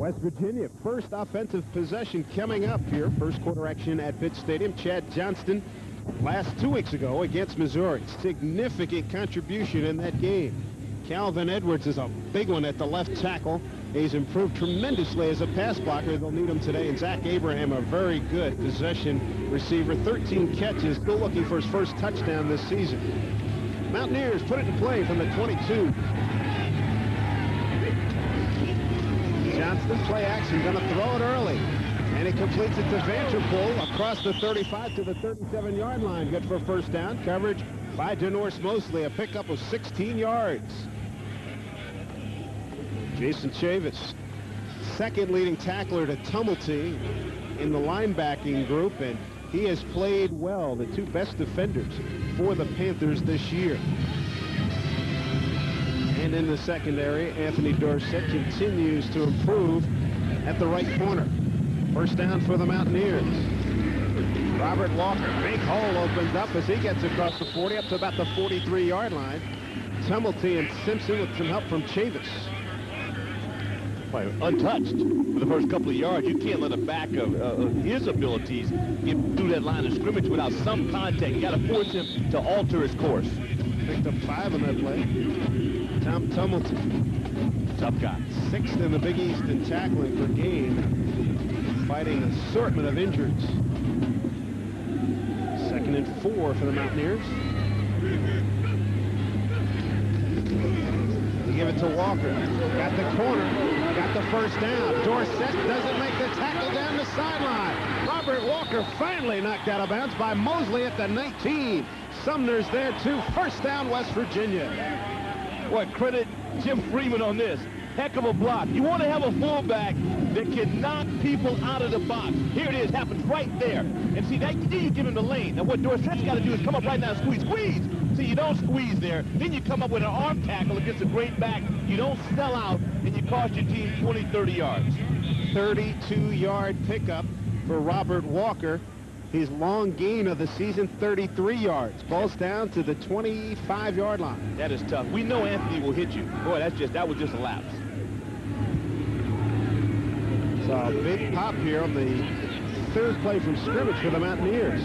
West Virginia, first offensive possession coming up here. First quarter action at Pitt Stadium. Chad Johnston last 2 weeks ago against Missouri. Significant contribution in that game. Calvin Edwards is a big one at the left tackle. He's improved tremendously as a pass blocker. They'll need him today. And Zach Abraham, a very good possession receiver. 13 catches, still looking for his first touchdown this season. Mountaineers put it in play from the 22. Johnston, play action, going to throw it early. And he completes it to Vanderpool across the 35 to the 37-yard line. Good for first down. Coverage by Denorce Mosley, a pickup of 16 yards. Jason Chavis, second leading tackler to Tumulty in the linebacking group, and he has played well. The two best defenders for the Panthers this year. And in the secondary, Anthony Dorsett continues to improve at the right corner. First down for the Mountaineers. Robert Walker, big hole opens up as he gets across the 40 up to about the 43-yard line. Tumulty and Simpson with some help from Chavis. Untouched for the first couple of yards. You can't let a back of his abilities get through that line of scrimmage without some contact. You got to force him to alter his course. Picked up 5 on that play. Tom Tumulty, tough guy. 6th in the Big East in tackling per game, fighting an assortment of injuries. 2nd and 4 for the Mountaineers. They give it to Walker. Got the corner. Got the first down. Dorsett doesn't make the tackle down the sideline. Robert Walker finally knocked out of bounds by Mosley at the 19. Sumner's there too. First down, West Virginia. Boy, credit Jim Freeman on this. Heck of a block. You want to have a fullback that can knock people out of the box. Here it is, happens right there. And see, then you give him the lane. Now what Dorsett's got to do is come up right now and squeeze. See, you don't squeeze there. Then you come up with an arm tackle against a great back. You don't sell out, and you cost your team 20, 30 yards. 32-yard pickup for Robert Walker. His long gain of the season, 33 yards. Ball's down to the 25-yard line. That is tough. We know Anthony will hit you. Boy, that was just a lapse. So a big pop here on the 3rd play from scrimmage for the Mountaineers.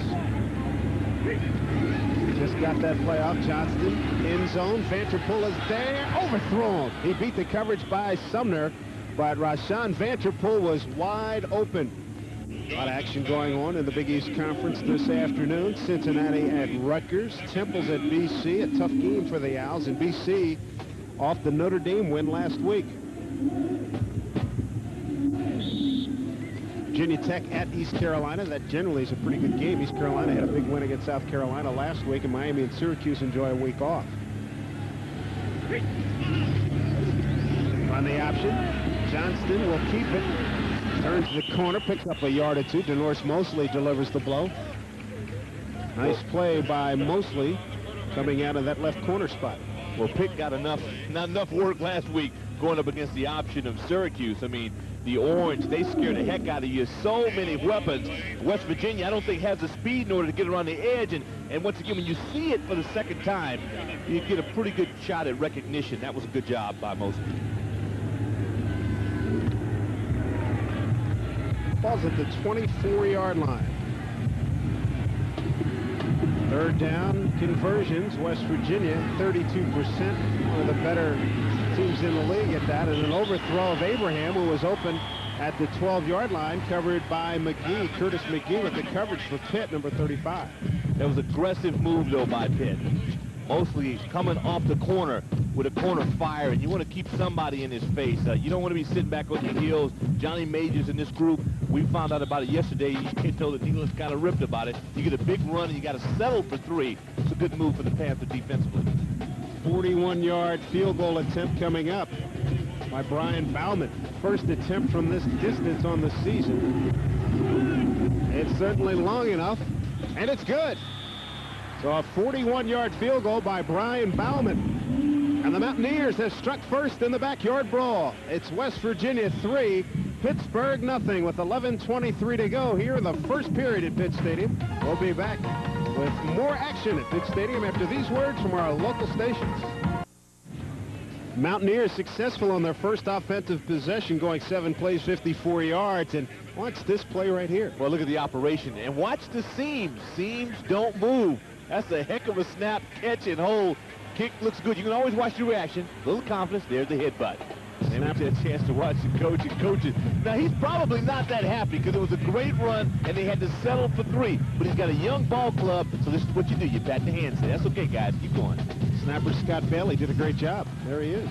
Just got that play off. Johnston, end zone. Vanderpool is there. Overthrown. He beat the coverage by Sumner, but Rashawn Vanderpool was wide open. A lot of action going on in the Big East Conference this afternoon. Cincinnati at Rutgers. Temple's at BC. A tough game for the Owls. And BC off the Notre Dame win last week. Virginia Tech at East Carolina. That generally is a pretty good game. East Carolina had a big win against South Carolina last week, and Miami and Syracuse enjoy a week off. On the option, Johnston will keep it. Turns the corner, picks up a yard or two. Denorce Mosley delivers the blow. Nice play by Mosley coming out of that left corner spot. Well, Pitt got not enough work last week going up against the option of Syracuse. I mean, the Orange, they scared the heck out of you. So many weapons. West Virginia, I don't think, has the speed in order to get around the edge. And once again, when you see it for the second time, you get a pretty good shot at recognition. That was a good job by Mosley. Ball's at the 24-yard line. 3rd down conversions. West Virginia, 32%. One of the better teams in the league at that. And an overthrow of Abraham, who was open at the 12-yard line, covered by McGee. Curtis McGee with the coverage for Pitt, number 35. That was an aggressive move, though, by Pitt. Mostly coming off the corner with a corner fire, and you want to keep somebody in his face. You don't want to be sitting back on your heels. Johnny Majors in this group, we found out about it yesterday. You can tell that he was kind of ripped about it. You get a big run, and you got to settle for 3. It's a good move for the Panthers defensively. 41-yard field goal attempt coming up by Brian Bauman. First attempt from this distance on the season. It's certainly long enough, and it's good. So a 41-yard field goal by Brian Bauman. And the Mountaineers have struck first in the backyard brawl. It's West Virginia 3, Pittsburgh nothing with 11:23 to go here in the first period at Pitt Stadium. We'll be back with more action at Pitt Stadium after these words from our local stations. Mountaineers successful on their first offensive possession, going 7 plays, 54 yards. And watch this play right here. Well, look at the operation. And watch the seams. Seams don't move. That's a heck of a snap, catch, and hold. Kick looks good. You can always watch the reaction. A little confidence. There's the headbutt. And we had a chance to watch the coach and coaches. Now, he's probably not that happy because it was a great run, and they had to settle for 3. But he's got a young ball club, so this is what you do. You pat the hand. Say, that's okay, guys. Keep going. Snapper Scott Bailey did a great job. There he is.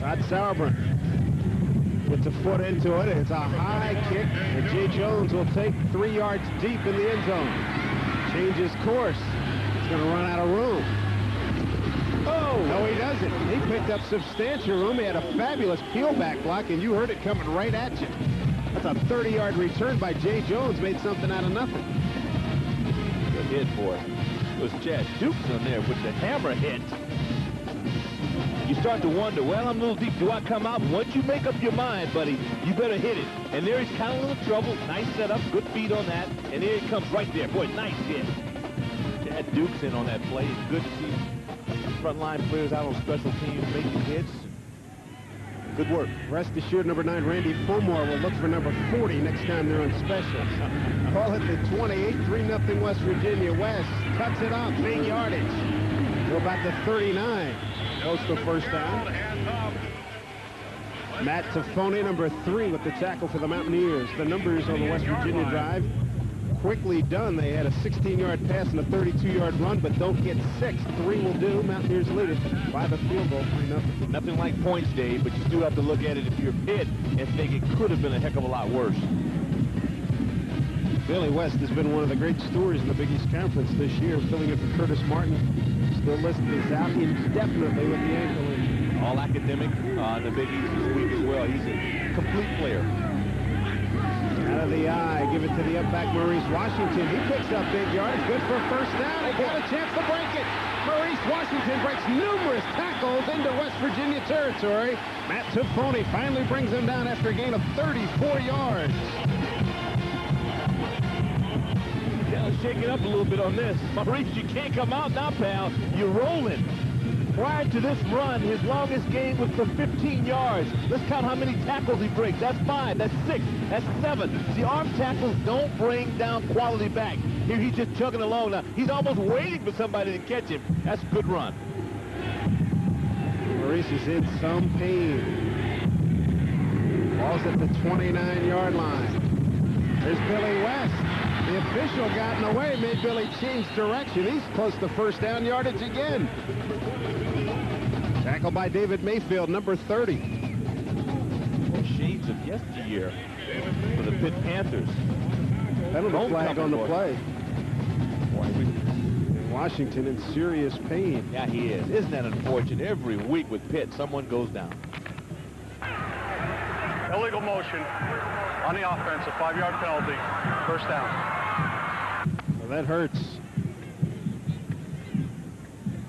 Todd Sauerbrunn gets a foot into it. It's a high kick, and Jay Jones will take 3 yards deep in the end zone. Changes course. He's going to run out of room. Oh, no, he doesn't. He picked up substantial room. He had a fabulous peel-back block, and you heard it coming right at you. That's a 30-yard return by Jay Jones. Made something out of nothing. Good hit for it. It was Chad Dukes on there with the hammer hit. You start to wonder, well, I'm a little deep. Do I come out? Once you make up your mind, buddy, you better hit it. And there he's kind of a little trouble. Nice setup. Good feed on that. And there it comes right there. Boy, nice hit. Chad Dukes in on that play. It's good to see frontline players out on special teams making hits. Good work. Rest assured, number 9, Randy Fulmore, will look for number 40 next time they're on special. Call it the 28, 3-0 West Virginia. West cuts it off, big yardage. Go about the 39. Coastal first down. Matt Tafone, number 3, with the tackle for the Mountaineers. The numbers on the West Virginia drive. Quickly done. They had a 16-yard pass and a 32-yard run, but don't get 6. 3 will do. Mountaineers lead it by the field goal, 3-0. Nothing like points, Dave, but you do have to look at it if you're Pitt and think it could have been a heck of a lot worse. Billy West has been one of the great stewards in the Big East Conference this year, filling in for Curtis Martin. Still listed as out indefinitely with the ankle injury. All academic in the Big East this week as well. He's a complete player. Out of the eye, give it to the up back, Maurice Washington. He picks up big yards, good for a first down. He got a chance to break it. Maurice Washington breaks numerous tackles into West Virginia territory. Matt Tafone finally brings him down after a gain of 34 yards. Yeah, shake it up a little bit on this. Maurice, you can't come out now, pal. You're rolling. Prior to this run, his longest gain was for 15 yards. Let's count how many tackles he breaks. That's 5, that's 6, that's 7. See, arm tackles don't bring down quality back. Here he's just chugging along now. He's almost waiting for somebody to catch him. That's a good run. Maurice is in some pain. Ball's at the 29-yard line. There's Billy West. The official got in the way, made Billy change direction. He's close to first down yardage again. Tackled by David Mayfield, number 30. Shades of yesteryear for the Pitt Panthers. Penalty flag on the play. Washington in serious pain. Yeah, he is. Isn't that unfortunate? Every week with Pitt, someone goes down. Illegal motion on the offense, a 5-yard penalty, first down. Well, that hurts.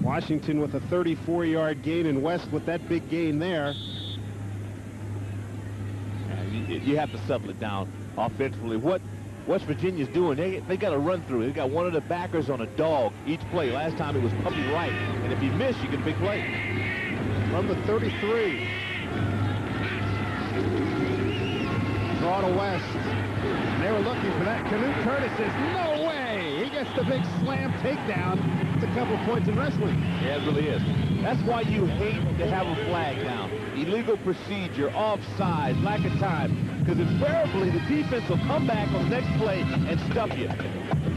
Washington with a 34-yard gain, and West with that big gain there. You have to settle it down offensively. What West Virginia's doing, they got to run through. They got one of the backers on a dog each play. Last time it was Puppy Wright, and if he missed, you get a big play. From the 33. Draw to West. They were looking for that. Canute Curtis says, no way! He gets the big slam takedown. It's a couple points in wrestling. Yeah, it really is. That's why you hate to have a flag down. Illegal procedure, offside, lack of time. Because invariably, the defense will come back on the next play and stuff you.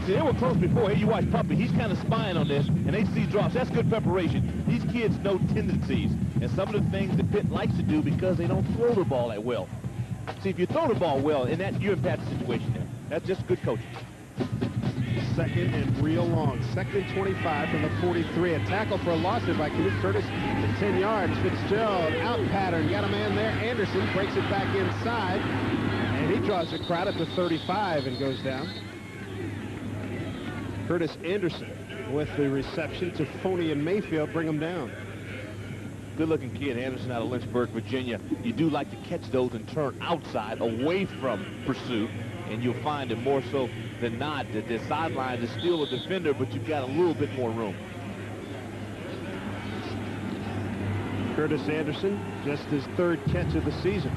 See, they were close before. Here you watch Puppy. He's kind of spying on this, and they see drops. That's good preparation. These kids know tendencies and some of the things that Pitt likes to do because they don't throw the ball that well. See, if you throw the ball well, and that you're in that situation there. That's just good coaching. Second and real long. Second and 25 from the 43. A tackle for a loss by Canute Curtis at 10 yards. Fitzgerald out pattern. Got a man there. Anderson breaks it back inside. And he draws a crowd at the 35 and goes down. Curtis Anderson with the reception to Tafone and Mayfield bring him down. Good-looking kid, Anderson out of Lynchburg, Virginia. You do like to catch those and turn outside, away from pursuit, and you'll find it more so than not that the sideline is still a defender, but you've got a little bit more room. Curtis Anderson, just his 3rd catch of the season.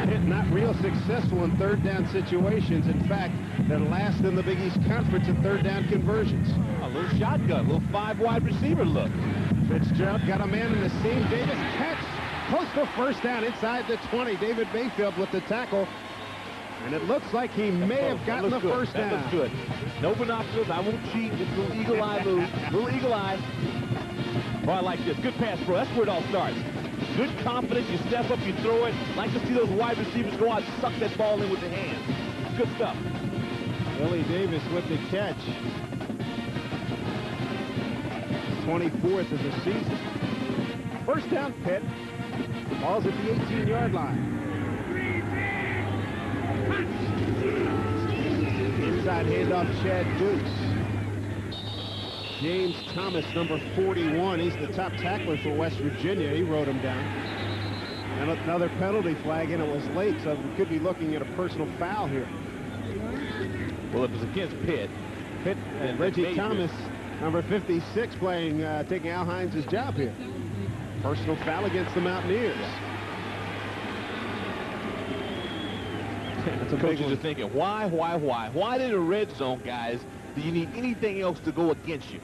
Pitt not real successful in 3rd down situations. In fact, they're last in the Big East Conference in 3rd down conversions. A little shotgun, a little 5 wide receiver look. Fitzgerald got a man in the seam. Davis catch. Close to 1st down inside the 20. David Mayfield with the tackle. And it looks like he may have gotten the 1st down. That looks good. No binoculars. I won't cheat. Just a little eagle eye move. Little eagle eye. Oh, I like this. Good pass, bro. That's where it all starts. Good confidence. You step up, you throw it. Like to see those wide receivers go out and suck that ball in with the hands. Good stuff. Willie Davis with the catch. 24th of the season. 1st down, Pitt. Ball's at the 18-yard line. Inside handoff, Chad Dukes. James Thomas, number 41. He's the top tackler for West Virginia. He wrote him down. And another penalty flag, and it was late, so we could be looking at a personal foul here. Well, it was against Pitt. Pitt and Reggie Thomas, number 56, taking Al Hines' job here. Personal foul against the Mountaineers. That's a coaches are thinking, why? Why in the red zone, guys, do you need anything else to go against you?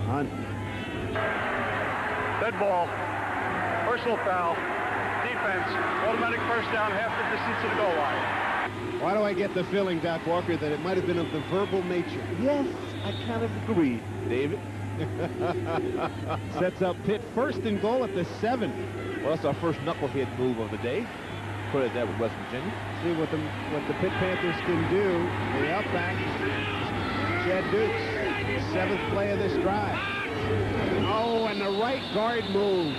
On. Dead ball. Personal foul. Defense. Automatic 1st down, half the distance to the goal line. Why do I get the feeling, Doc Walker, that it might have been of the verbal nature? Yes, I kind of agree, David. Sets up Pitt 1st and goal at the 7. Well, that's our first knucklehead move of the day. Credit that with West Virginia. See what the Pitt Panthers can do. The outback, Chad Dukes, 7th play of this drive. Oh, and the right guard move.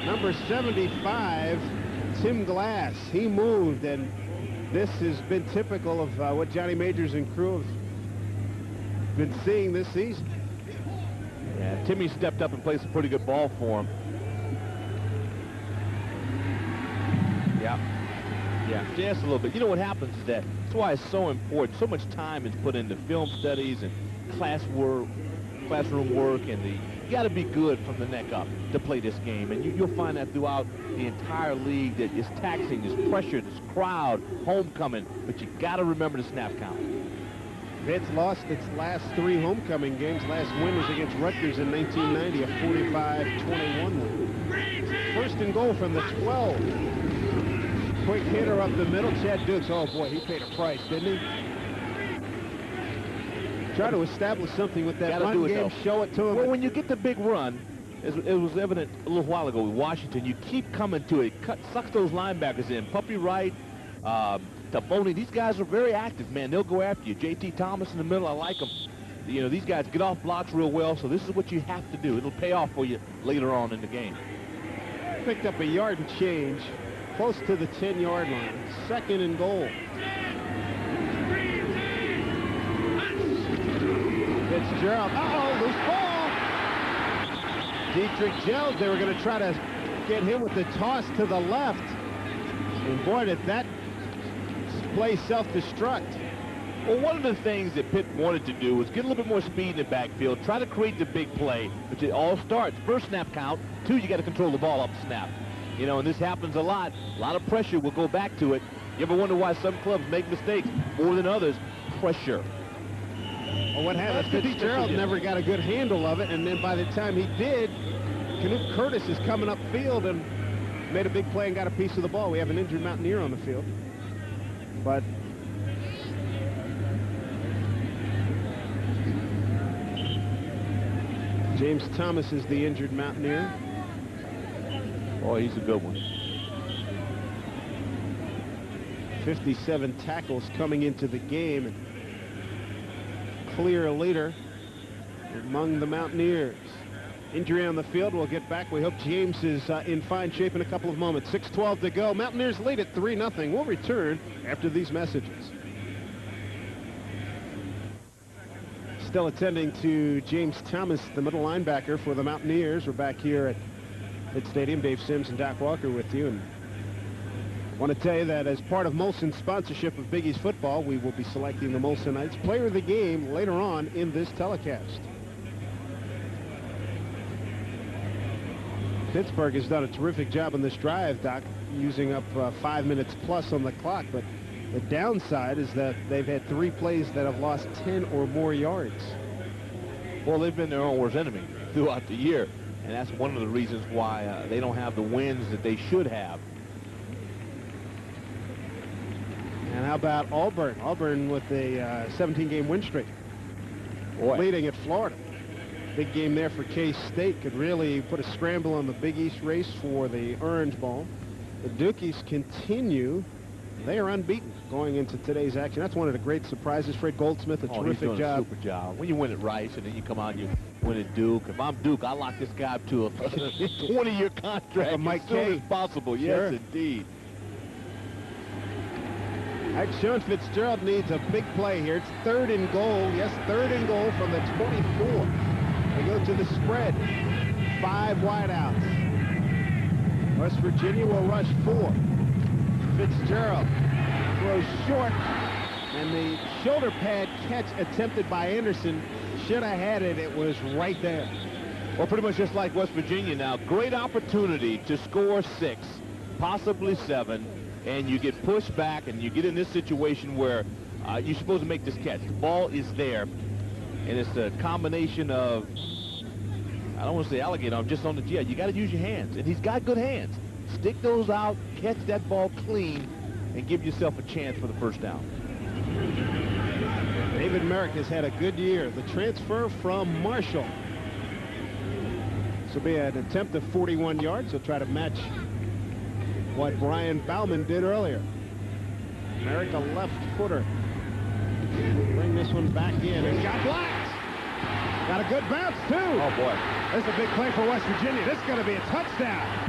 Number 75, Tim Glass. He moved, and this has been typical of what Johnny Majors and crew have been seeing this season. Yeah, Timmy stepped up and played some pretty good ball for him. Yeah, just a little bit. You know what happens is that's why it's so important. So much time is put into film studies and classroom work, and you got to be good from the neck up to play this game. And you'll find that throughout the entire league, that it's taxing, there's pressure, there's crowd, homecoming, but you got to remember the snap count. Pitt's lost its last 3 homecoming games. Last win was against Rutgers in 1990, a 45-21 win. 1st and goal from the 12. Quick hitter up the middle, Chad Dukes. Oh boy, he paid a price, didn't he? Try to establish something with that run game, show it to him. Well, when you get the big run, it was evident a little while ago with Washington, you keep coming to it, sucks those linebackers in. Puppy Wright, Taboni, these guys are very active, man. They'll go after you. J.T. Thomas in the middle, I like them. You know, these guys get off blocks real well, so this is what you have to do. It'll pay off for you later on in the game. Picked up a yard and change, close to the 10-yard line. 2nd and goal. Fitzgerald. Uh-oh, loose ball. Dietrich Gels, they were going to try to get him with the toss to the left. And boy, did that play self-destruct. Well, one of the things that Pitt wanted to do was get a little bit more speed in the backfield, try to create the big play, which it all starts. 1st snap count, 2, you got to control the ball up snap. You know, and this happens a lot. A lot of pressure. We'll go back to it. You ever wonder why some clubs make mistakes more than others? Pressure. Well, what happened? Fitzgerald never got a good handle of it, and then by the time he did, Knute Curtis is coming upfield and made a big play and got a piece of the ball. We have an injured Mountaineer on the field. But James Thomas is the injured Mountaineer. Oh, he's a good one. 57 tackles coming into the game. And clear leader among the Mountaineers. Injury on the field. We'll get back. We hope James is in fine shape in a couple of moments. 6:12 to go. Mountaineers lead at 3-0. We'll return after these messages. Still attending to James Thomas, the middle linebacker for the Mountaineers. We're back here at Pitt Stadium. Dave Sims and Doc Walker with you. And I want to tell you that as part of Molson's sponsorship of Big East football, we will be selecting the Molsonites player of the game later on in this telecast. Pittsburgh has done a terrific job on this drive, Doc, using up 5 minutes plus on the clock, but the downside is that they've had 3 plays that have lost 10 or more yards. Well, they've been their own worst enemy throughout the year, and that's one of the reasons why they don't have the wins that they should have. And how about Auburn? Auburn with a 17-game win streak, leading at Florida. Big game there for K-State. Could really put a scramble on the Big East race for the Orange Bowl. The Dukies continue. They are unbeaten going into today's action. That's one of the great surprises. Fred Goldsmith, a terrific job. A super job. When you win at Rice and then you come out and you win at Duke. If I'm Duke, I lock this guy up to a 20-year contract Mike as soon as possible. Sure. Yes, indeed. Sean Fitzgerald needs a big play here. It's 3rd and goal. Yes, 3rd and goal from the 24. They go to the spread. 5 wideouts. West Virginia will rush 4. Fitzgerald throws short, and the shoulder pad catch attempted by Anderson. Should have had it. It was right there. Well, pretty much just like West Virginia now. Great opportunity to score 6, possibly 7, and you get pushed back, and you get in this situation where you're supposed to make this catch. The ball is there, and it's a combination of, I don't want to say alligator, I'm just on the, you got to use your hands, and he's got good hands. Stick those out, catch that ball clean, and give yourself a chance for the first down. David Merrick has had a good year. The transfer from Marshall. This will be an attempt of 41 yards. He'll try to match what Brian Bauman did earlier. Merrick, a left footer. Bring this one back in. He's got blocked. Got a good bounce, too. Oh, boy. This is a big play for West Virginia. This is going to be a touchdown.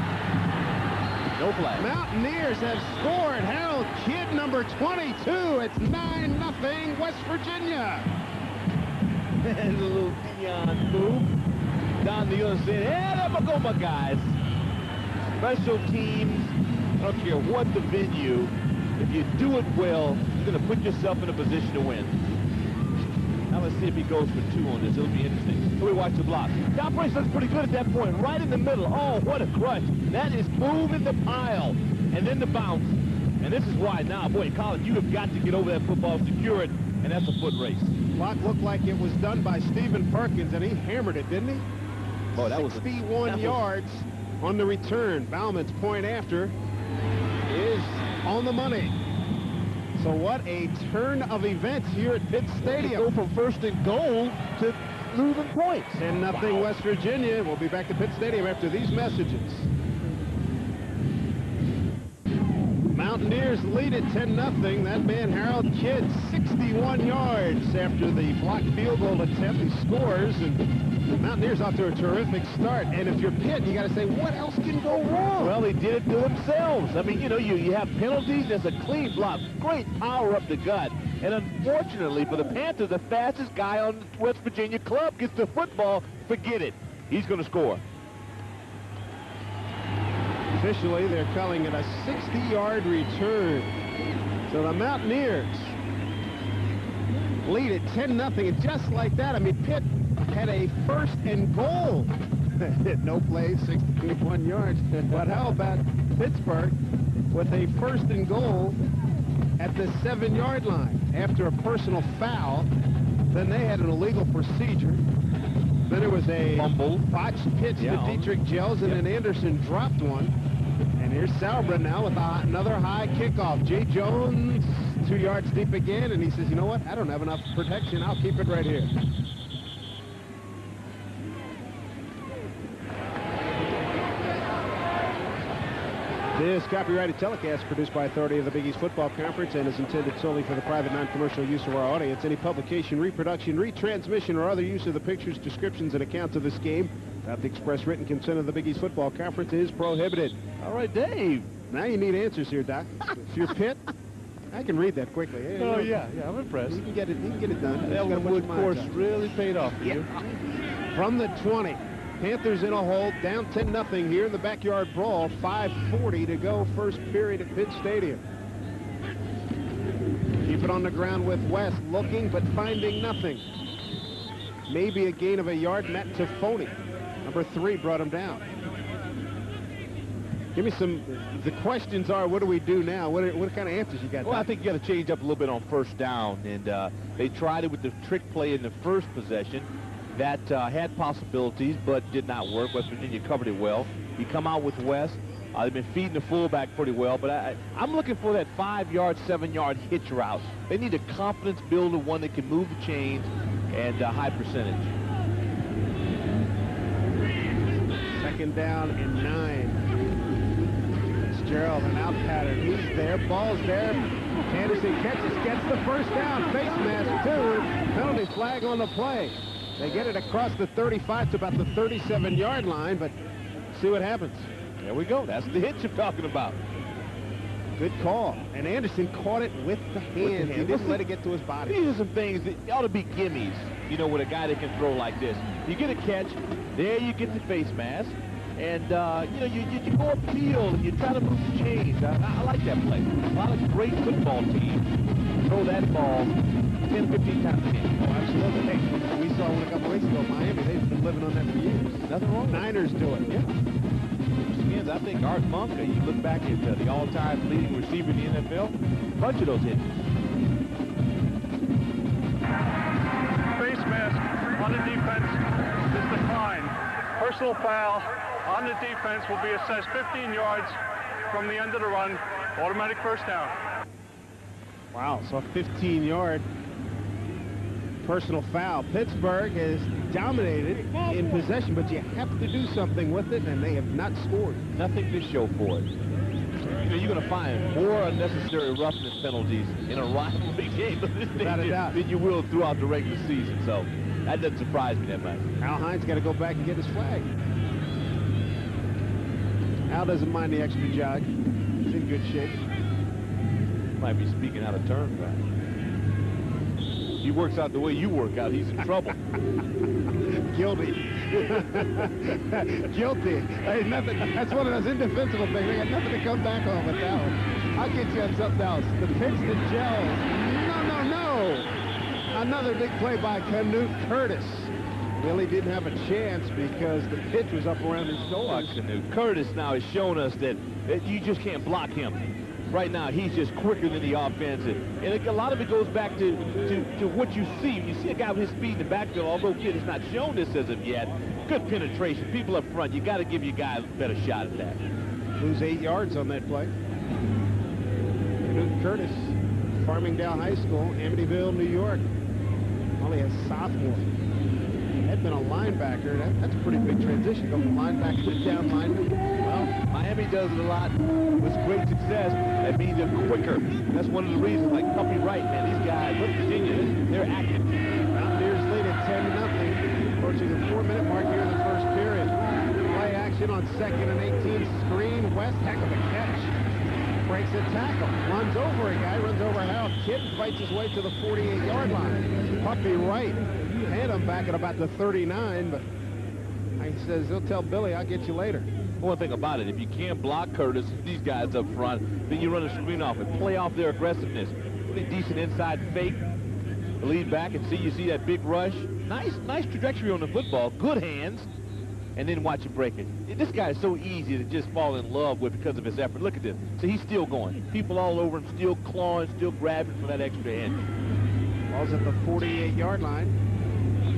No flag. Mountaineers have scored. Harold Kidd, number 22. It's 9-0 West Virginia. And a little Dion move. Down the other side. Hey, there we go, my guys. Special teams, I don't care what the venue, if you do it well, you're going to put yourself in a position to win. Now let's see if he goes for 2 on this. It'll be interesting. So we watch the block. John Brace looks pretty good at that point. Right in the middle. Oh, what a crush. That is moving the pile. And then the bounce. And this is why now, boy, Colin, you have got to get over that football, secure it, and that's a foot race. Block looked like it was done by Stephen Perkins, and he hammered it, didn't he? Oh, that was 61 yards on the return. Bauman's point after is on the money. So what a turn of events here at Pitt Stadium. Go from 1st and goal to losing points. 10-0 West Virginia. We'll be back to Pitt Stadium after these messages. Mountaineers lead at 10-0. That man, Harold Kidd, 61 yards after the blocked field goal attempt. He scores, and the Mountaineers off to a terrific start. And if you're Pitt, you got to say, what else can go wrong? Well, they did it to themselves. I mean, you know, you have penalties. There's a clean block. Great power up the gut. And unfortunately for the Panthers, the fastest guy on the West Virginia club gets the football. Forget it. He's going to score. Officially, they're calling it a 60-yard return. So the Mountaineers lead at 10-0. And just like that, I mean, Pitt had a 1st and goal. No play, 61 yards. But how about Pittsburgh with a 1st and goal at the 7-yard line after a personal foul? Then they had an illegal procedure. Then there was a botched pitch to Dietrich Gels, and then Anderson dropped one. And here's Sauber now with another high kickoff. Jay Jones, 2 yards deep again, and he says, you know what? I don't have enough protection. I'll keep it right here. This copyrighted telecast produced by authority of the Big East Football Conference and is intended solely for the private, non-commercial use of our audience. Any publication, reproduction, retransmission, or other use of the pictures, descriptions, and accounts of this game without the express written consent of the Big East Football Conference is prohibited. All right, Dave. Now you need answers here, Doc. If you're Pitt, I can read that quickly. Hey, Oh, look, yeah, I'm impressed. He can get it done. That Just gotta put wood your mind course to it. really paid off for you. From the 20, Panthers in a hole, down 10-0 here in the backyard brawl. 5:40 to go, first period at Pitt Stadium. Keep it on the ground with West, looking but finding nothing. Maybe a gain of a yard. Matt Tiffoni, number 3, brought him down. Give me some. The questions are, what do we do now? What kind of answers you got? Well, I think you got to change up a little bit on first down, and they tried it with the trick play in the first possession. That had possibilities, but did not work. West Virginia covered it well. You come out with West. They've been feeding the fullback pretty well, but I'm looking for that 5-yard, 7-yard hitch route. They need a confidence builder, one that can move the chains and high percentage. Second down and 9. Fitzgerald, an out pattern. He's there. Ball's there. Anderson catches, gets the first down. Face mask 2. Penalty flag on the play. They get it across the 35 to about the 37-yard line, but see what happens. There we go. That's the hitch I'm talking about. Good call. And Anderson caught it with the hands. He didn't let it get to his body. These are some things that ought to be gimmies, you know, with a guy that can throw like this. You get a catch, there you get the face mask, and, you know, you go upfield and you try to move the chains. I like that play. A lot of great football teams throw that ball 10, 15 times a game. Oh, absolutely. Hey, we saw one a couple weeks ago. Miami, they've been living on that for years. Nothing wrong. Niners do it. Yeah. I think Art Monk, you look back at the all-time leading receiver in the NFL, a bunch of those hits. Face mask on the defense is declined. Personal foul on the defense will be assessed 15 yards from the end of the run. Automatic first down. Wow, so a 15-yard personal foul. Pittsburgh has dominated in possession, but you have to do something with it, and they have not scored. Nothing to show for it. You know, you're going to find more unnecessary roughness penalties in a rivalry game than you will throughout the regular season. So that doesn't surprise me that much. Al Hines got to go back and get his flag. Al doesn't mind the extra jog. He's in good shape. Might be speaking out of turn, right? He works out the way you work out. He's in trouble. Guilty. Guilty. Hey, nothing. That's one of those indefensible things. They got nothing to come back on with that one. I'll get you on something else. The pitch to Gels. No. Another big play by Canute Curtis. Really didn't have a chance because the pitch was up around his shoulders. Canute Curtis now has shown us that you just can't block him. Right now, he's just quicker than the offense. And a lot of it goes back to what you see. When you see a guy with his speed in the backfield, although Pitt has not shown this as of yet, good penetration. People up front, you got to give your guy a better shot at that. Lose 8 yards on that play. Canute Curtis, Farmingdale High School, Amityville, New York. Only a sophomore. Had been a linebacker. That's a pretty big transition. Go from linebacker to down lineman. Well, Miami does it a lot with great success. That means they're quicker. That's one of the reasons, like Puppy Wright, man, these guys, West Virginia, they're active. Mountaineers lead at 10-0. Approaching the 4-minute mark here in the first period. Play action on 2nd and 18. Screen. West, heck of a catch. Breaks a tackle. Runs over a guy. Runs over Harold Kidd. Fights his way to the 48-yard line. Puppy Wright had him back at about the 39, but he says he'll tell Billy, I'll get you later. One thing about it, if you can't block Curtis, these guys up front, then you run a screen off and play off their aggressiveness. Really decent inside fake. Lead back and you see that big rush. Nice trajectory on the football. Good hands. And then watch him break it. This guy is so easy to just fall in love with because of his effort. Look at this. So he's still going. People all over him, still clawing, still grabbing for that extra inch. Ball's at the 48-yard line.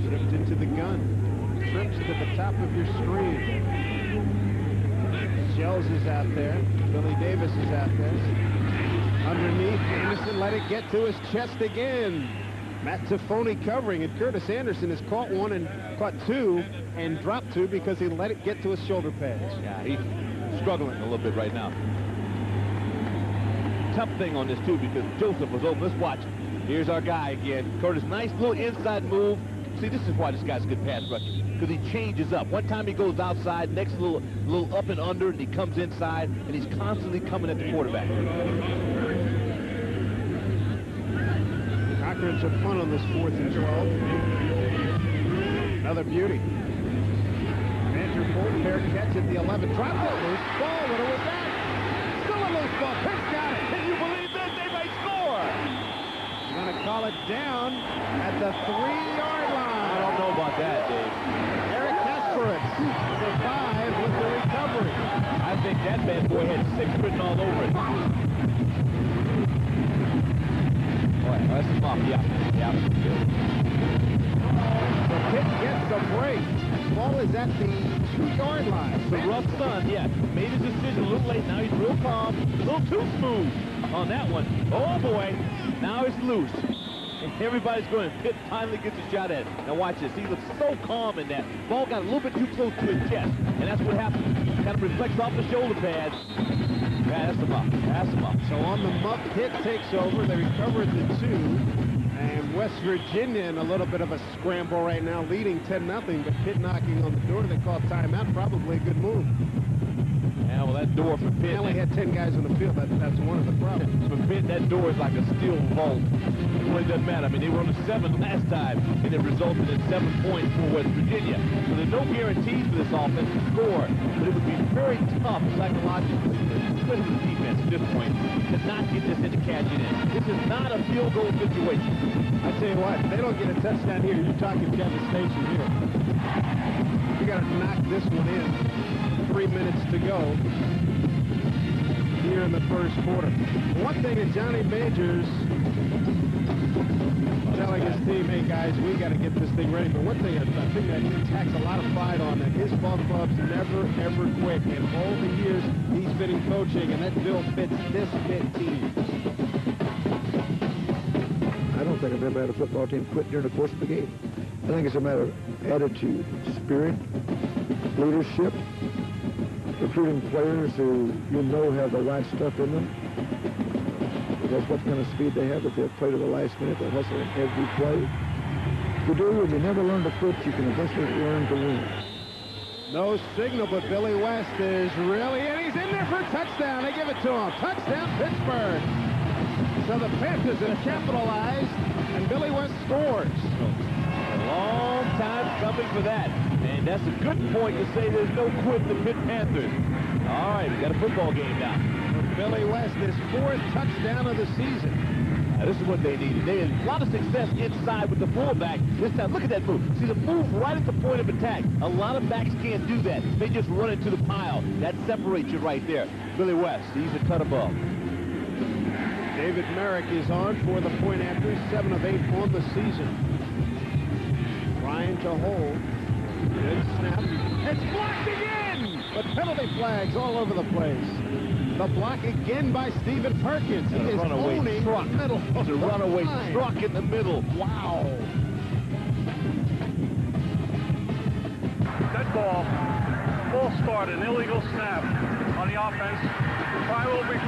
Shipped into the gun. Trips to the top of your screen. Gels is out there. Billy Davis is out there. Underneath, Anderson let it get to his chest again. Matt Tiffoni covering, and Curtis Anderson has caught one and caught 2 and dropped 2 because he let it get to his shoulder pads. Yeah, he's struggling a little bit right now. Tough thing on this, too, because Joseph was open. Let's watch. Here's our guy again. Curtis, nice little inside move. See, this is why this guy's a good pass rusher, because he changes up. One time he goes outside, next little up and under, and he comes inside, and he's constantly coming at the quarterback. doctoring some fun on this 4th and 12. Another beauty. Andrew Bolton there, catch at the 11. Drops it, loose ball. What was that? Still a loose ball. Pitt's got it. Can you believe this? They might score. Going to call it down at the 3-yard line. I don't know about that, Dave. Eric Kasparitz survived with the recovery. I think that bad boy had 6 written all over it. Boy, that's the ball. Yeah. So Pitt gets a break. Ball is at the 2-yard line. It's a rough stunt, yeah. Made his decision a little late. Now he's real calm. A little too smooth on that one. Oh, boy. Now it's loose. And everybody's going. Pitt finally gets a shot at it. Now watch this. He looks so calm in that. Ball got a little bit too close to his chest. And that's what happens. Kind of reflects off the shoulder pads. Pass him up. Pass him up. So on the muff, Pitt takes over. They recover at the 2. And West Virginia in a little bit of a scramble right now, leading 10-0, but Pitt knocking on the door. They call timeout. Probably a good move. Yeah, well, that door for Pitt. They only had 10 guys on the field. That's one of the problems. For Pitt, that door is like a steel vault. It really doesn't matter. I mean, they were on the 7 last time, and it resulted in 7 points for West Virginia. So there's no guarantees for this offense to score, but it would be very tough psychologically, especially the defense at this point, to not get this into catching in. This is not a field goal situation. I tell you what, if they don't get a touchdown here, you're talking devastation here. You got to knock this one in. 3 minutes to go here in the first quarter. One thing that Johnny Majors telling his team, hey guys, we got to get this thing ready. But one thing I think that he takes a lot of pride on, that his ball club's never, ever quit in all the years he's been in coaching, and that Bill fits this Pitt team. I don't think I've ever had a football team quit during the course of the game. I think it's a matter of attitude, spirit, leadership, recruiting players who you know have the right stuff in them. Because what kind of speed they have, that they'll play to the last minute, they'll hustle in every play. If you do, and you never learn to quit, you can eventually learn to win. No signal, but Billy West is really in. He's in there for a touchdown. They give it to him. Touchdown, Pittsburgh. So the Panthers have capitalized, and Billy West scores. A long time coming for that. And that's a good point to say there's no quit the Pitt Panthers. All right, we got a football game now. Billy West, his 4th touchdown of the season. Now, this is what they needed. They had a lot of success inside with the fullback. This time, look at that move. See the move right at the point of attack. A lot of backs can't do that. They just run into the pile. That separates you right there. Billy West, he's a cut above. David Merrick is on for the point after. 7 of 8 on the season. Trying to hold. Good snap. It's blocked again! But penalty flags all over the place. The block again by Stephen Perkins. He is owning truck. The middle. It's a runaway truck in the middle. Wow. Dead ball. Full start, an illegal snap on the offense. Try will be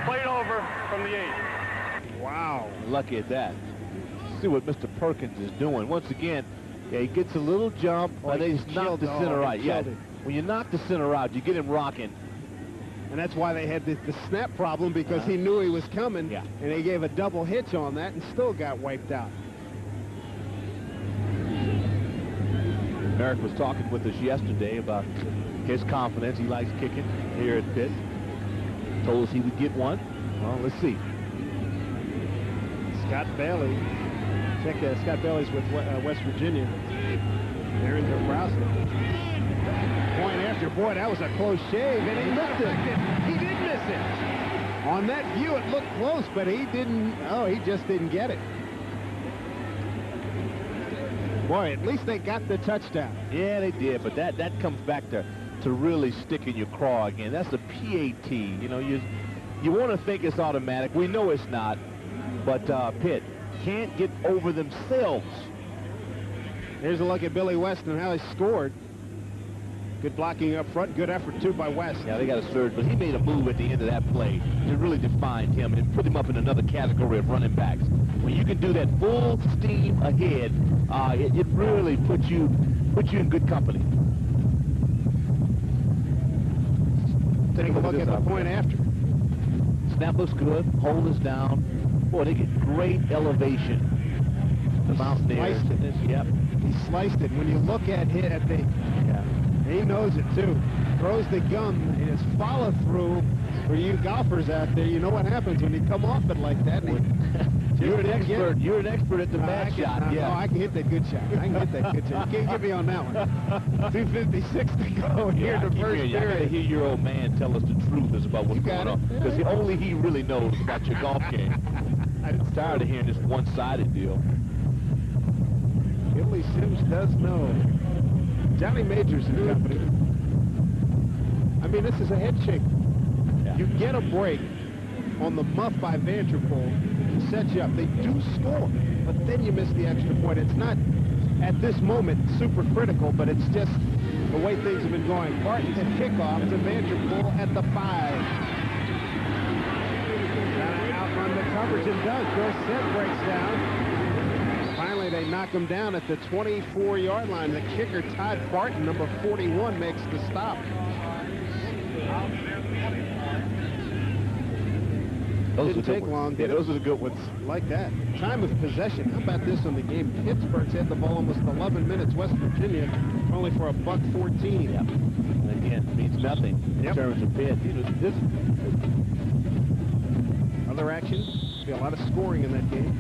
played over from the 8. Wow. Lucky at that. See what Mr. Perkins is doing. Once again, yeah, he gets a little jump, and they knock the center out. Yeah, when you knock the center out, you get him rocking. And that's why they had the snap problem, because he knew he was coming, and he gave a double hitch on that and still got wiped out. Merrick was talking with us yesterday about his confidence. He likes kicking here at Pitt. Told us he would get one. Well, let's see. Scott Bailey. Check that. Scott Bailey's with West Virginia. They're in Nebraska. Point after. Boy, that was a close shave, and he missed it. He did miss it. On that view, it looked close, but he didn't. Oh, he just didn't get it. Boy, at least they got the touchdown. Yeah, they did, but that comes back to really sticking your craw again. That's a PAT. You know, you want to think it's automatic. We know it's not, but Pitt can't get over themselves. Here's a look at Billy West and how he scored. Good blocking up front. Good effort, too, by West. Yeah, they got a surge, but he made a move at the end of that play to really define him and put him up in another category of running backs. When you can do that full steam ahead, it really puts you in good company. Take a look at the point after. Snap looks good. Hold is down. Boy, they get great elevation. The Mountaineers. Yep. He sliced it. When you look at it, he knows it too. Throws the gun. His follow through for you golfers out there. You know what happens when you come off it like that. You're an expert. You're an expert at the bad shot. Yeah. I can hit that good shot. I can hit that good shot. You can't get me on that one. 2:56 to go here in the first period. I gotta hear your old man tell us the truth is about what's going on, because only he really knows about your golf game. I'm tired of hearing this one-sided deal. Billy Sims does know. Johnny Majors and company. I mean, this is a head shake. Yeah. You get a break on the muff by Vanderpool to set you up. They do score, but then you miss the extra point. It's not, at this moment, super critical, but it's just the way things have been going. Barton's kickoff to Vanderpool at the 5. Trying to outrun the coverage and does. Grosset breaks down. Finally, they knock him down at the 24-yard line. The kicker, Todd Barton, number 41, makes the stop. Those Didn't take long. Yeah, those are the good ones. Like that. Time of possession. How about this on the game? Pittsburgh's had the ball almost 11 minutes. West Virginia only for a $1.14. Yep. And again, means nothing in terms of Pitt. You know, this other action. Be a lot of scoring in that game.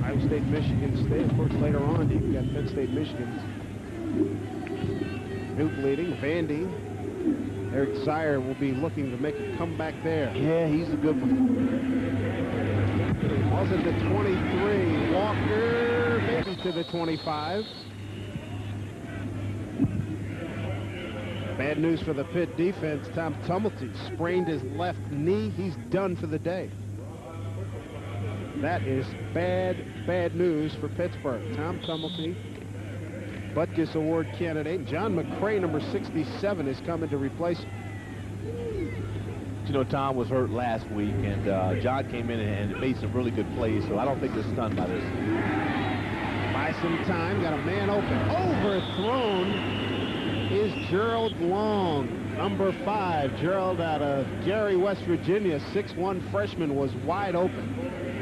Iowa State, Michigan State. Of course, later on, you've got Penn State, Michigan. Newt leading. Vandy. Eric Zier will be looking to make a comeback there. Yeah, he's a good one. Ball's at the 23. Walker maybe to the 25. Bad news for the Pitt defense. Tom Tumulty sprained his left knee. He's done for the day. That is bad news for Pittsburgh. Tom Tumulty, Butkus Award candidate. John McCray, number 67, is coming to replace him. You know, Tom was hurt last week, and John came in and made some really good plays, so I don't think they're stunned by this. Buy some time, got a man open. Overthrown is Gerald Long, number 5. Gerald out of Gary, West Virginia, 6'1" freshman, was wide open.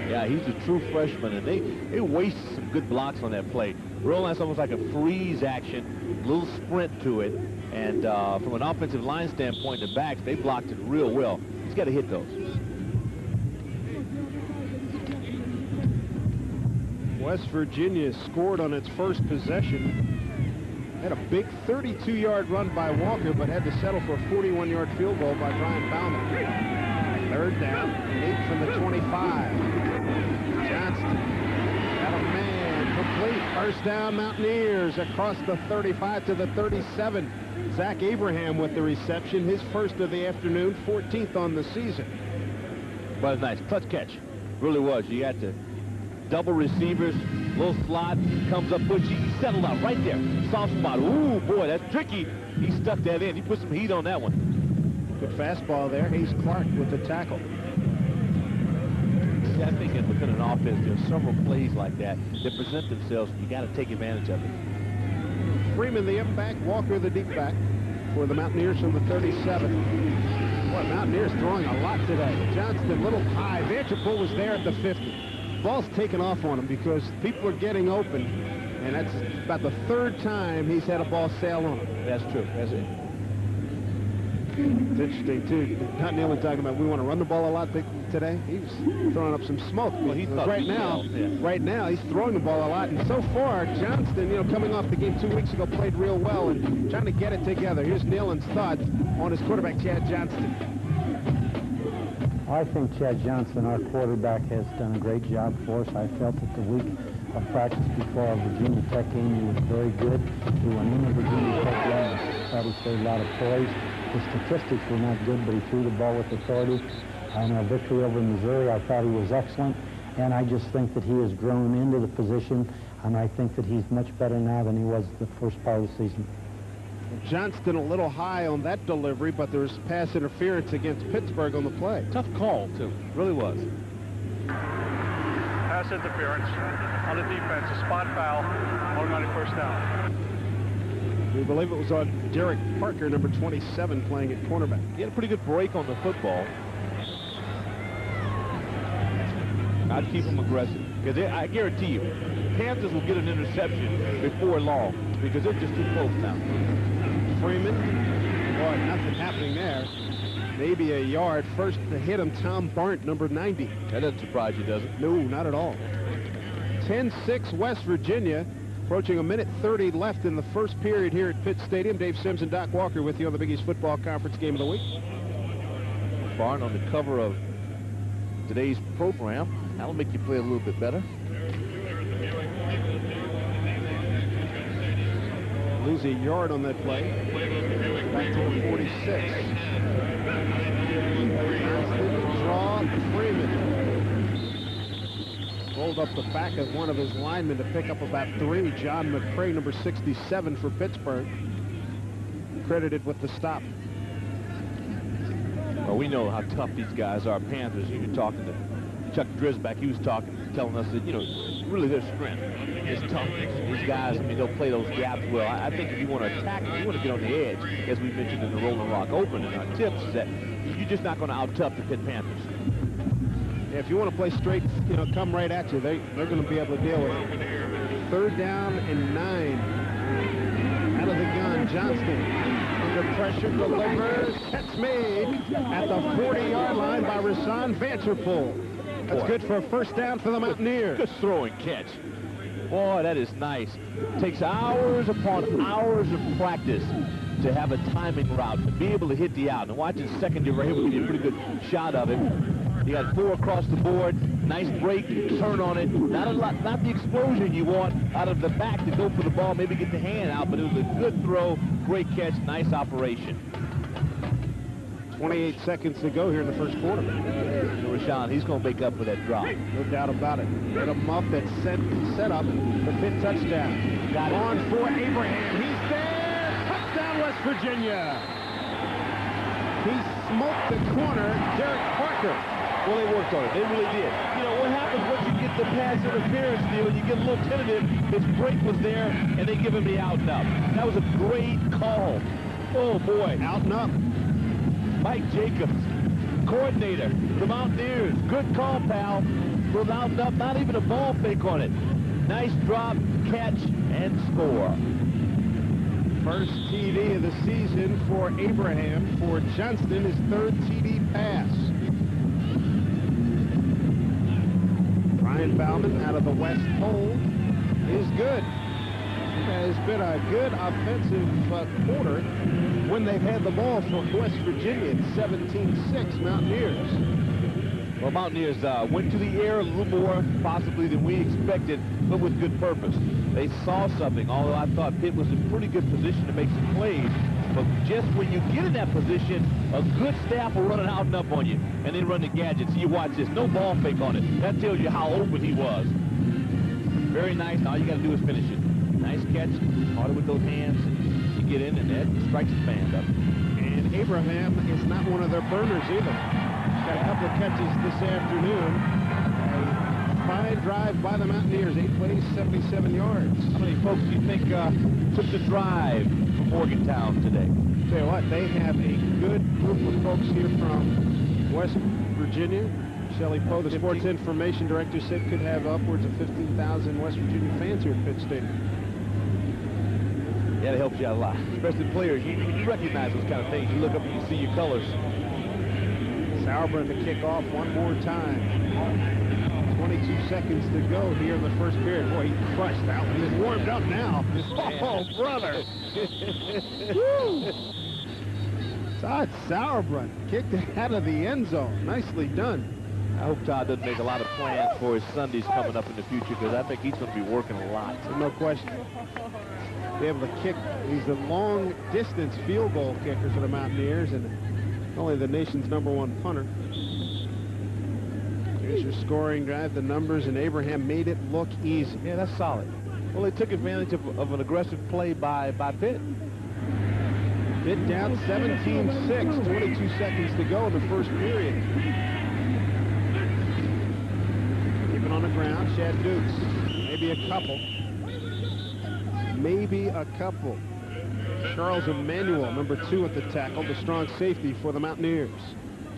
Yeah, he's a true freshman, and they wasted some good blocks on that play. Roll has almost like a freeze action, little sprint to it, and from an offensive line standpoint, the backs, they blocked it real well. He's got to hit those. West Virginia scored on its first possession. Had a big 32-yard run by Walker, but had to settle for a 41-yard field goal by Brian Bauman. Third down, 8 from the 25. Johnston got a man complete. First down, Mountaineers across the 35 to the 37. Zach Abraham with the reception, his first of the afternoon, 14th on the season. But a nice clutch catch. Really was. You got the double receivers, little slot, comes up bushy, he settled out right there. Soft spot. Ooh, boy, that's tricky. He stuck that in. He put some heat on that one. Good fastball there. Hayes Clark with the tackle. See, I think within an offense, there's several plays like that that present themselves, and you got to take advantage of it. Freeman, the up back, Walker, the deep back for the Mountaineers from the 37. Boy, Mountaineers throwing a lot today. Johnston, little high. Vanderpool was there at the 50. Ball's taken off on him because people are getting open, and that's about the third time he's had a ball sail on him. That's true. That's it. It's interesting, too. Not Neal was talking about we want to run the ball a lot today. He was throwing up some smoke. Well, he thought right now, he's throwing the ball a lot. And so far, Johnston, coming off the game 2 weeks ago, played real well and trying to get it together. Here's Nealon's thoughts on his quarterback, Chad Johnston. I think Chad Johnson, our quarterback, has done a great job for us. I felt that the week of practice before our Virginia Tech game, he was very good. He went in the Virginia Tech game and thought he saved a lot of poise. The statistics were not good, but he threw the ball with authority. In our victory over Missouri, I thought he was excellent, and I just think that he has grown into the position, and I think that he's much better now than he was the first part of the season. Johnston a little high on that delivery, but there was pass interference against Pittsburgh on the play. Tough call, too. Really was. Pass interference on the defense, a spot foul, automatic first down. We believe it was on Derek Parker, number 27, playing at cornerback. He had a pretty good break on the football. I'd keep them aggressive, because I guarantee you, Panthers will get an interception before long, because they're just too close now. Freeman, boy, nothing happening there. Maybe a yard. First to hit him, Tom Barnt, number 90. That doesn't surprise you, does it? No, not at all. 10-6 West Virginia. Approaching a minute 30 left in the first period here at Pitt Stadium. Dave Sims and Doc Walker with you on the Big East Football Conference Game of the Week. Barnt on the cover of today's program. That'll make you play a little bit better. Lose a yard on that play. Back to the 46. Draw Freeman. Rolled up the back of one of his linemen to pick up about 3. John McCray, number 67 for Pittsburgh. Credited with the stop. Well, we know how tough these guys are. Panthers, you were talking to Chuck Drisback. He was telling us that, you know, really their strength is toughness. These guys, I mean, they'll play those gaps well. I think if you want to attack them, you want to get on the edge, as we mentioned in the Rolling Rock Open. And our tips is that you're just not going to out-tough the Pitt Panthers. Yeah, if you want to play straight, you know, come right at you. They're going to be able to deal with it. 3rd down and 9. Out of the gun, Johnston. Under pressure, delivers. Catch made at the 40-yard line by Rasan Vanterpool. That's good for a first down for the Mountaineers. Good throw and catch. Boy, that is nice. Takes hours upon hours of practice to have a timing route, to be able to hit the out. And watch his secondary right here, we'll give you a pretty good shot of it. He got 4 across the board. Nice break, turn on it. Not the explosion you want out of the back to go for the ball, maybe get the hand out, but it was a good throw, great catch, nice operation. 28 seconds to go here in the first quarter. Rashawn, he's going to make up for that drop. No doubt about it. Hit a muff that set up the Pitt touchdown. Got on for Abraham. He's there. Touchdown, West Virginia. He smoked the corner, Derek Parker. Well, they worked on it. They really did. You know, what happens once you get the pass interference deal and you get a little tentative, his break was there, and they give him the out and up. That was a great call. Oh, boy. Out and up. Mike Jacobs, coordinator, the Mountaineers. Good call, pal. From out and up, not even a ball fake on it. Nice drop, catch, and score. First TD of the season for Abraham. For Johnston, his 3rd TD pass. Brian Bauman out of the West Pole is good. It has been a good offensive quarter when they've had the ball for West Virginia. 17-6 Mountaineers. Well, Mountaineers went to the air a little more possibly than we expected, but with good purpose. They saw something, although I thought Pitt was in pretty good position to make some plays. But just when you get in that position, a good staff will run it out and up on you, and then run the gadgets. You watch this, no ball fake on it. That tells you how open he was. Very nice. All you got to do is finish it. Nice catch, caught it with those hands, and you get in, and that strikes the band up. And Abraham is not one of their burners either. Got a couple of catches this afternoon. A fine drive by the Mountaineers, 8 plays, 77 yards. How many folks do you think took the drive from Morgantown today? Tell you what, they have a good group of folks here from West Virginia. Shelley Poe, the sports information director, said could have upwards of 15,000 West Virginia fans here at Pitt Stadium. Yeah, it helps you out a lot, especially players. You recognize those kind of things. You look up and you see your colors. Sauerbrunn to kick off one more time. 22 seconds to go here in the first period. Boy, he crushed that one. He's warmed up now. Oh, brother. Woo! Todd Sauerbrunn kicked it out of the end zone. Nicely done. I hope Todd doesn't make a lot of plans for his Sundays coming up in the future, because I think he's going to be working a lot. No question. Be able to kick. He's a long-distance field goal kicker for the Mountaineers, and only the nation's #1 punter. Here's your scoring drive, the numbers, and Abraham made it look easy. Yeah, that's solid. Well, they took advantage of an aggressive play by Pitt. Pitt down 17-6, 22 seconds to go in the first period. Keeping on the ground, Chad Dukes. Maybe a couple. Maybe a couple. Charles Emmanuel, #2 at the tackle, the strong safety for the Mountaineers.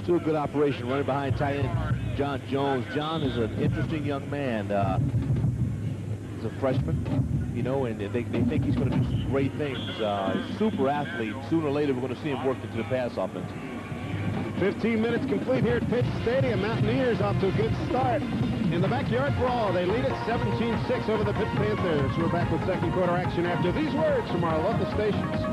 Still a good operation running behind tight end John Jones. John is an interesting young man. He's a freshman, you know, and they think he's going to do some great things. Super athlete. Sooner or later, we're going to see him work into the pass offense. 15 minutes complete here at Pitt Stadium. Mountaineers off to a good start. In the backyard brawl, they lead it 17-6 over the Pitt Panthers. We're back with second quarter action after these words from our local stations.